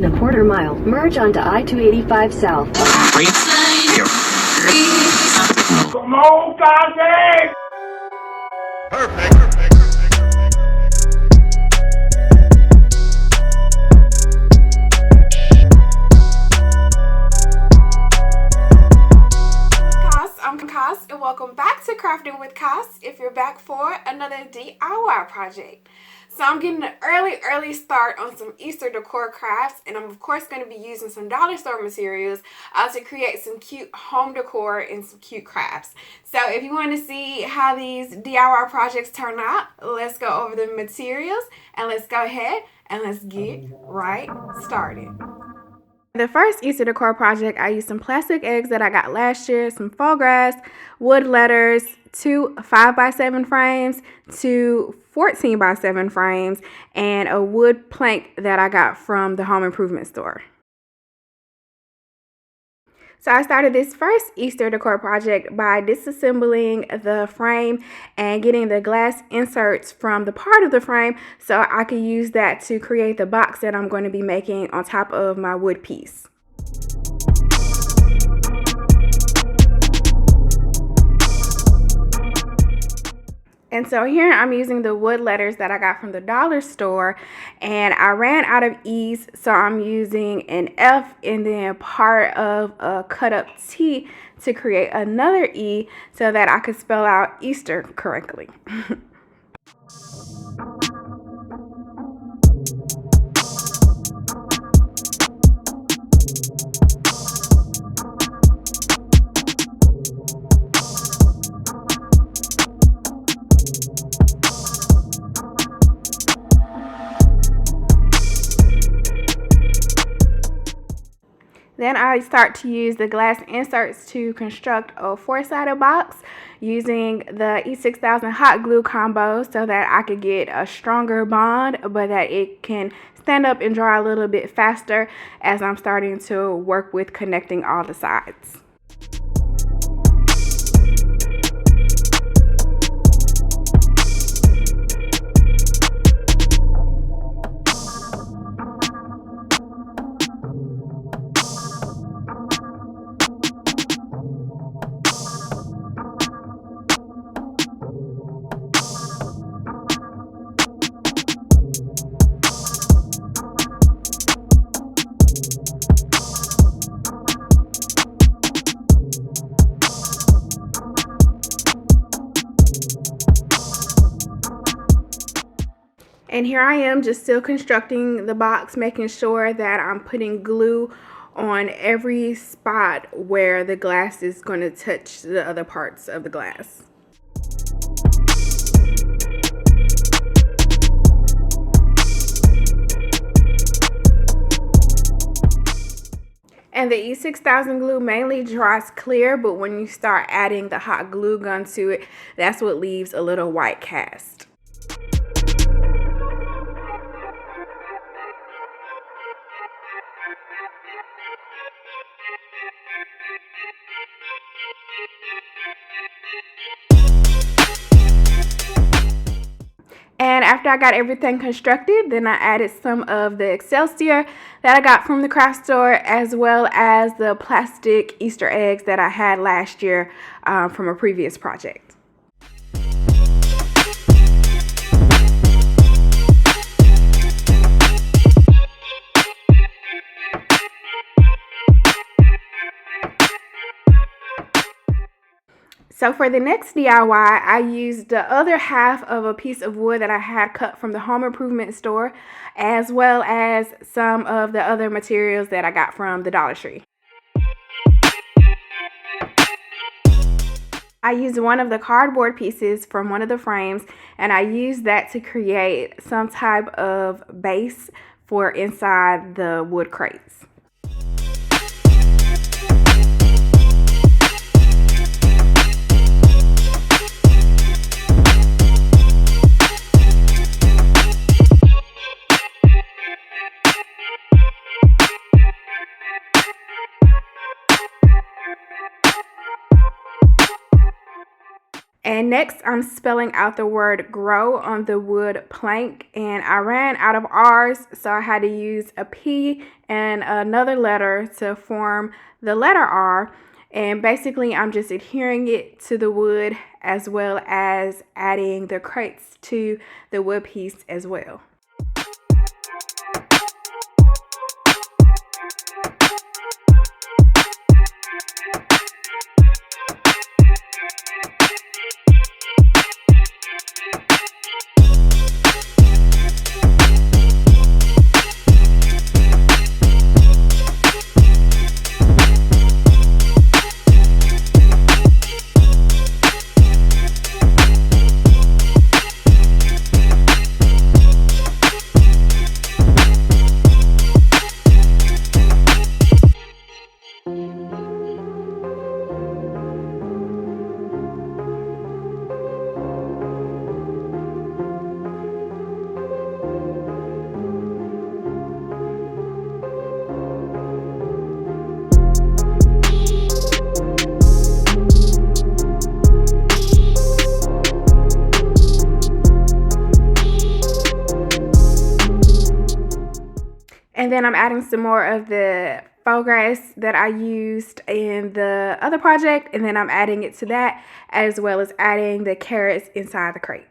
In a quarter mile, merge onto I-285 South. Come on, Dante! Perfect. I'm Cass, and welcome back to Crafting with Cass. If you're back for another DIY project. So I'm getting an early start on some Easter decor crafts, and I'm of course going to be using some dollar store materials to create some cute home decor and some cute crafts. So if you want to see how these DIY projects turn out, let's go over the materials and let's go ahead and let's get right started. The first Easter decor project, I used some plastic eggs that I got last year, some faux grass, wood letters, 2 5x7 frames, 2 14x7 frames, and a wood plank that I got from the home improvement store. So I started this first Easter decor project by disassembling the frame and getting the glass inserts from the part of the frame so I could use that to create the box that I'm going to be making on top of my wood piece. And so here I'm using the wood letters that I got from the dollar store, and I ran out of E's, so I'm using an F and then part of a cut up T to create another E so that I could spell out Easter correctly. Then I start to use the glass inserts to construct a 4-sided box using the E6000 hot glue combo so that I could get a stronger bond, but that it can stand up and dry a little bit faster as I'm starting to work with connecting all the sides. And here I am just still constructing the box, making sure that I'm putting glue on every spot where the glass is going to touch the other parts of the glass. And the E6000 glue mainly dries clear, but when you start adding the hot glue gun to it, that's what leaves a little white cast. And after I got everything constructed, then I added some of the Excelsior that I got from the craft store, as well as the plastic Easter eggs that I had last year from a previous project. So for the next DIY, I used the other half of a piece of wood that I had cut from the home improvement store, as well as some of the other materials that I got from the Dollar Tree. I used one of the cardboard pieces from one of the frames, and I used that to create some type of base for inside the wood crates. And next, I'm spelling out the word grow on the wood plank, and I ran out of R's, so I had to use a P and another letter to form the letter R. And basically, I'm just adhering it to the wood as well as adding the crates to the wood piece as well. And then I'm adding some more of the faux grass that I used in the other project, and then I'm adding it to that, as well as adding the carrots inside the crate.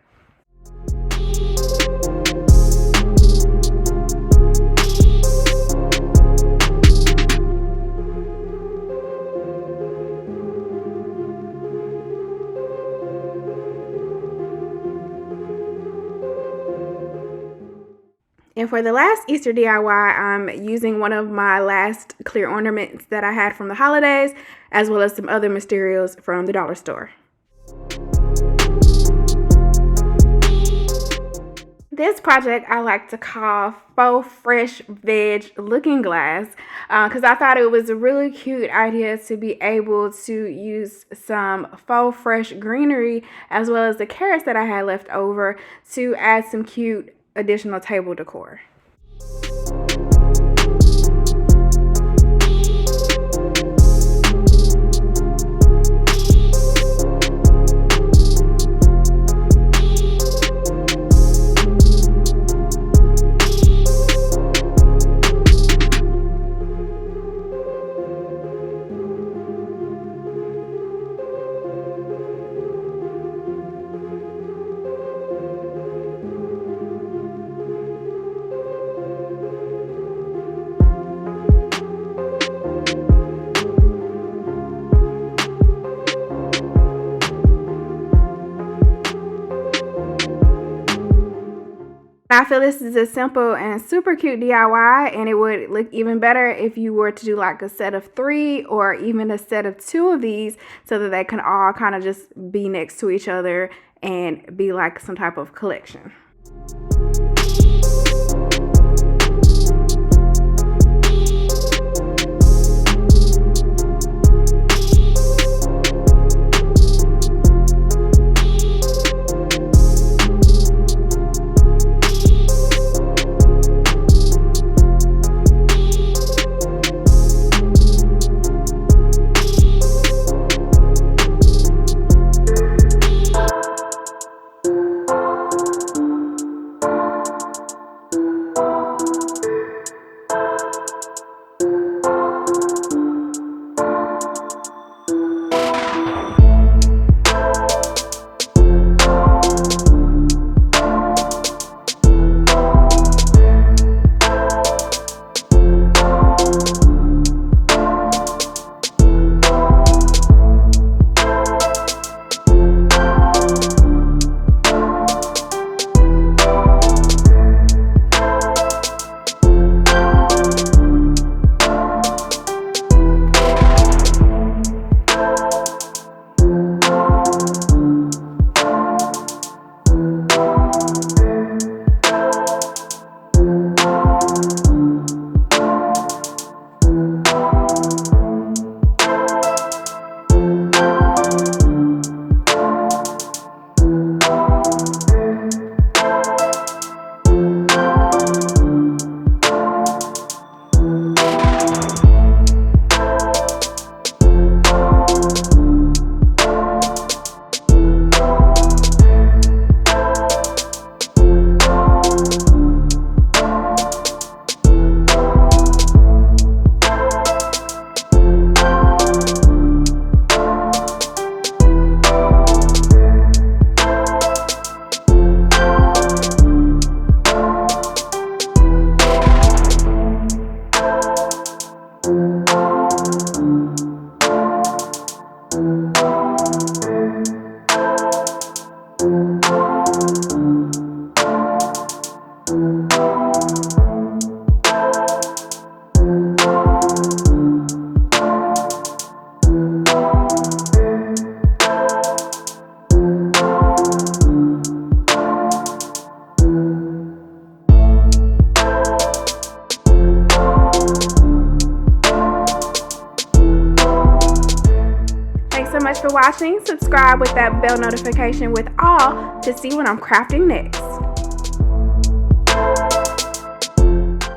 And for the last Easter DIY, I'm using one of my last clear ornaments that I had from the holidays, as well as some other materials from the dollar store. This project I like to call Faux Fresh Veg Looking Glass because I thought it was a really cute idea to be able to use some faux fresh greenery as well as the carrots that I had left over to add some cute additional table decor. I feel this is a simple and super cute DIY, and it would look even better if you were to do like a set of 3 or even a set of 2 of these so that they can all kind of just be next to each other and be like some type of collection. watching. Subscribe with that bell notification with all to see when I'm crafting next.